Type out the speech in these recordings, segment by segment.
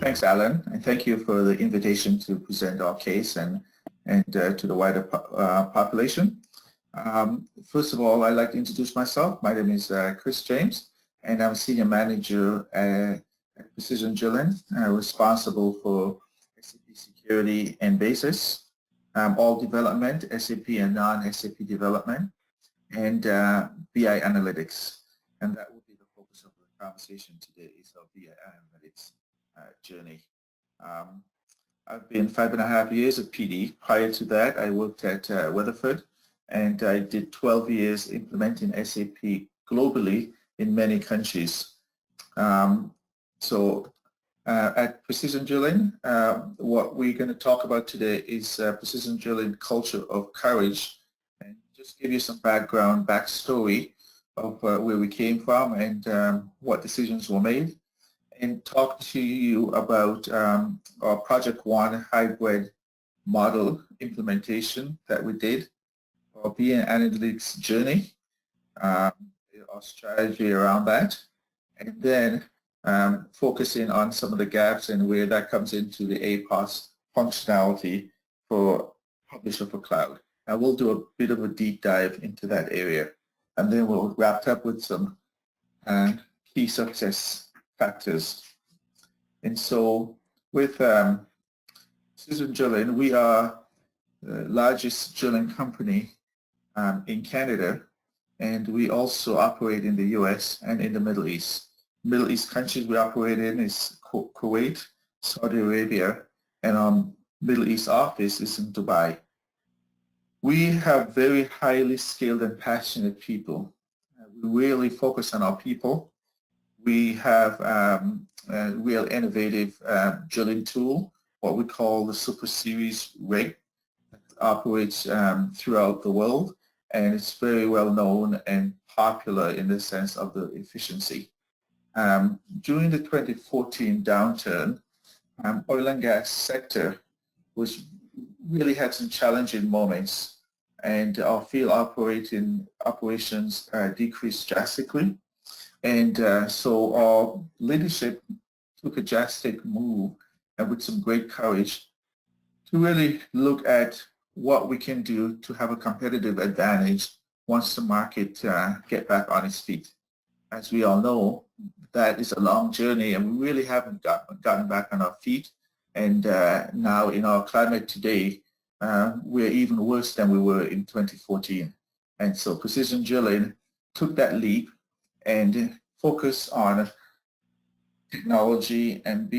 Thanks, Alan, and thank you for the invitation to present our case and to the wider population. First of all, I'd like to introduce myself. My name is Chris James, and I'm Senior Manager at Precision Drilling, responsible for SAP Security and Basis, all development, SAP and non-SAP development, and BI Analytics. And that will be the focus of the conversation today, is our BI Analytics journey. I've been 5.5 years at PD. Prior to that, I worked at Weatherford, and I did 12 years implementing SAP globally in many countries. At Precision Drilling, what we're going to talk about today is Precision Drilling culture of courage, and just give you some backstory of where we came from and what decisions were made, and talk to you about our Project One hybrid model implementation that we did, our BI Analytics journey, our strategy around that, and then focusing on some of the gaps and where that comes into the APOS functionality for Publisher for Cloud. And we'll do a bit of a deep dive into that area. And then we'll wrap up with some key success factors. And so with Precision Drilling, we are the largest drilling company in Canada, and we also operate in the US and in the Middle East. Middle East countries we operate in is Kuwait, Saudi Arabia, and our Middle East office is in Dubai. We have very highly skilled and passionate people. We really focus on our people. We have a real innovative drilling tool, what we call the Super Series rig, that operates throughout the world, and it's very well known and popular in the sense of the efficiency. During the 2014 downturn, oil and gas sector really had some challenging moments, and our field operations decreased drastically. And so our leadership took a drastic move, and with some great courage, to really look at what we can do to have a competitive advantage once the market get back on its feet. As we all know, that is a long journey, and we really haven't gotten back on our feet. And now in our climate today, we're even worse than we were in 2014. And so Precision Drilling took that leap and focus on technology and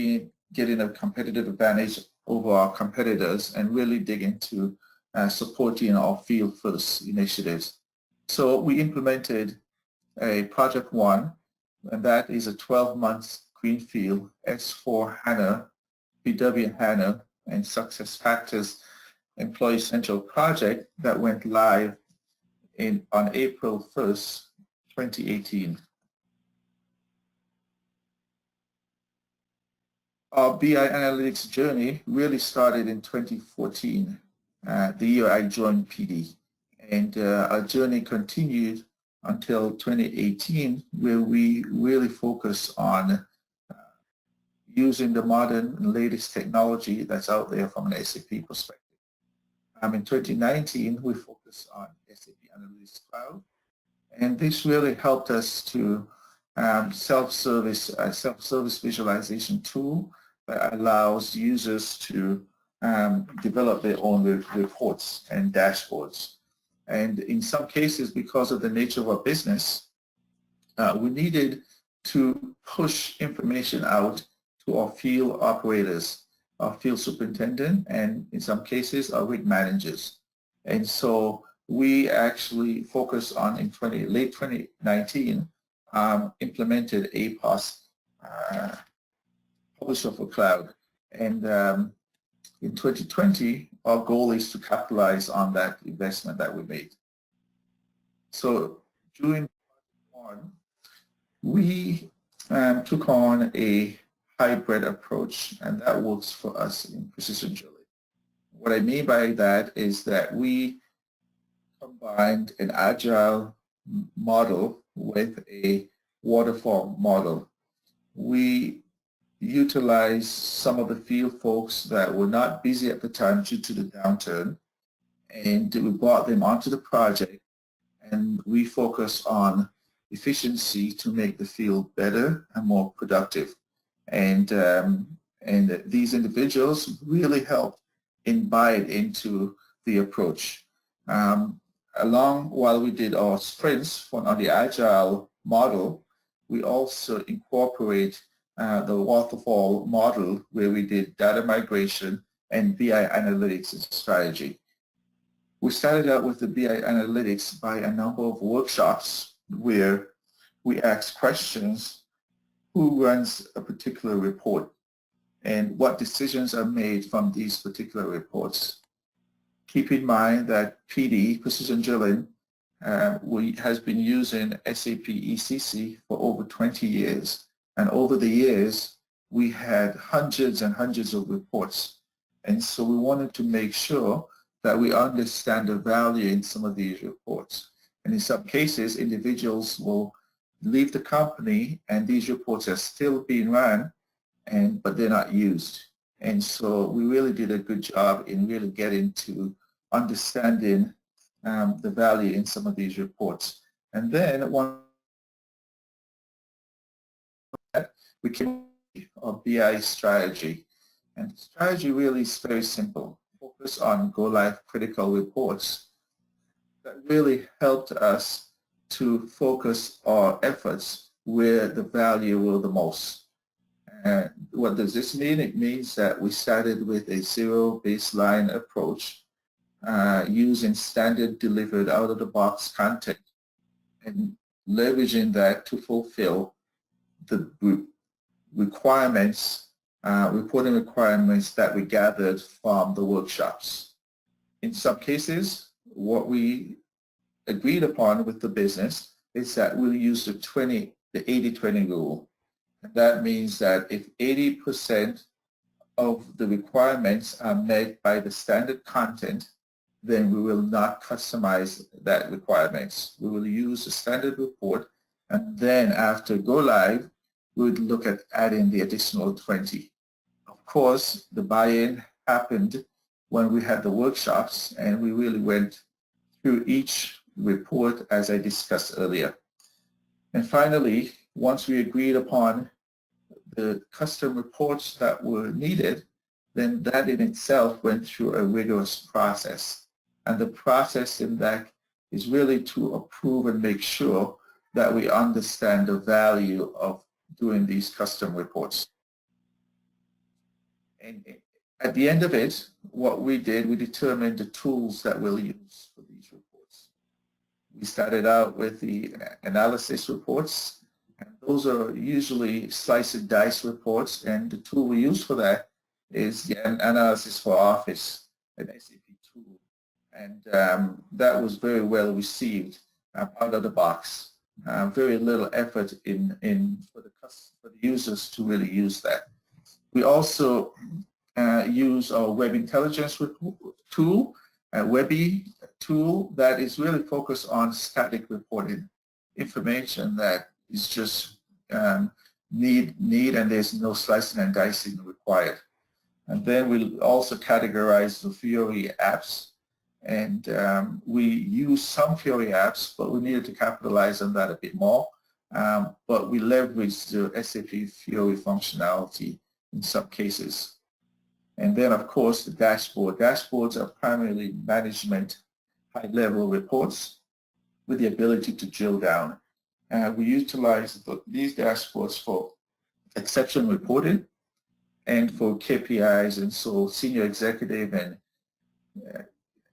getting a competitive advantage over our competitors, and really dig into supporting our field first initiatives. So we implemented a Project One, and that is a 12-month greenfield S4HANA, BW HANA, and SuccessFactors Employee Central project that went live on April 1st, 2018. Our BI Analytics journey really started in 2014, the year I joined PD. And our journey continued until 2018, where we really focus on using the modern and latest technology that's out there from an SAP perspective. In 2019, we focused on SAP Analytics Cloud, and this really helped us to self-service visualization tool that allows users to develop their own reports and dashboards. And in some cases, because of the nature of our business, we needed to push information out to our field operators, our field superintendent, and in some cases, our rig managers. And so we actually focused on, in late 2019, implemented APOS, Publisher for Cloud. And in 2020, our goal is to capitalize on that investment that we made. So during one, we took on a hybrid approach, and that works for us in Precision Drilling. What I mean by that is that we combined an agile model with a waterfall model. We utilized some of the field folks that were not busy at the time due to the downturn, and we brought them onto the project, and we focus on efficiency to make the field better and more productive. And these individuals really helped imbibe into the approach. While we did our sprints on the Agile model, we also incorporate the waterfall model where we did data migration and BI analytics and strategy. We started out with the BI analytics by a number of workshops where we asked questions: who runs a particular report and what decisions are made from these particular reports? Keep in mind that PD, Precision Drilling, has been using SAP ECC for over 20 years. And over the years, we had hundreds and hundreds of reports. And so we wanted to make sure that we understand the value in some of these reports. And in some cases, individuals will leave the company and these reports are still being run, but they're not used. And so we really did a good job in really getting to understanding the value in some of these reports. And then we came to our BI strategy. And strategy really is very simple. Focus on go-live critical reports. That really helped us to focus our efforts where the value will the most. What does this mean? It means that we started with a zero baseline approach using standard delivered out-of-the-box content and leveraging that to fulfill the requirements, reporting requirements that we gathered from the workshops. In some cases, what we agreed upon with the business is that we'll use the 80-20 rule. And that means that if 80% of the requirements are met by the standard content, then we will not customize that requirements. We will use the standard report, and then after go live, we would look at adding the additional 20. Of course, the buy-in happened when we had the workshops, and we really went through each report as I discussed earlier. And finally, once we agreed upon the custom reports that were needed, then that in itself went through a rigorous process. And the process in that is really to approve and make sure that we understand the value of doing these custom reports. And at the end of it, what we did, we determined the tools that we'll use for these reports. We started out with the analysis reports, and those are usually slice and dice reports, and the tool we use for that is the Analysis for Office, an SAP tool. And that was very well received out of the box. Very little effort for the users to really use that. We also use our Web Intelligence tool, a Webby tool that is really focused on static reporting information that is just need and there's no slicing and dicing required. And then we'll also categorize the Fiori apps. And we use some Fiori apps, but we needed to capitalize on that a bit more. But we leverage the SAP Fiori functionality in some cases. And then, of course, the dashboard. Dashboards are primarily management high-level reports with the ability to drill down. We utilize these dashboards for exception reporting and for KPIs, and so senior executive and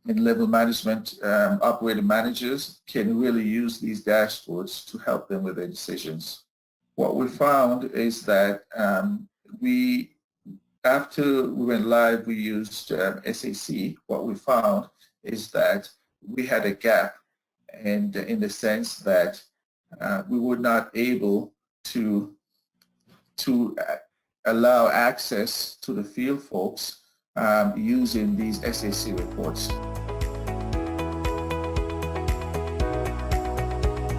level management operating managers can really use these dashboards to help them with their decisions. What we found is that after we went live, we used SAC. What we found is that we had a gap, and in the sense that we were not able to allow access to the field folks using these SAC reports.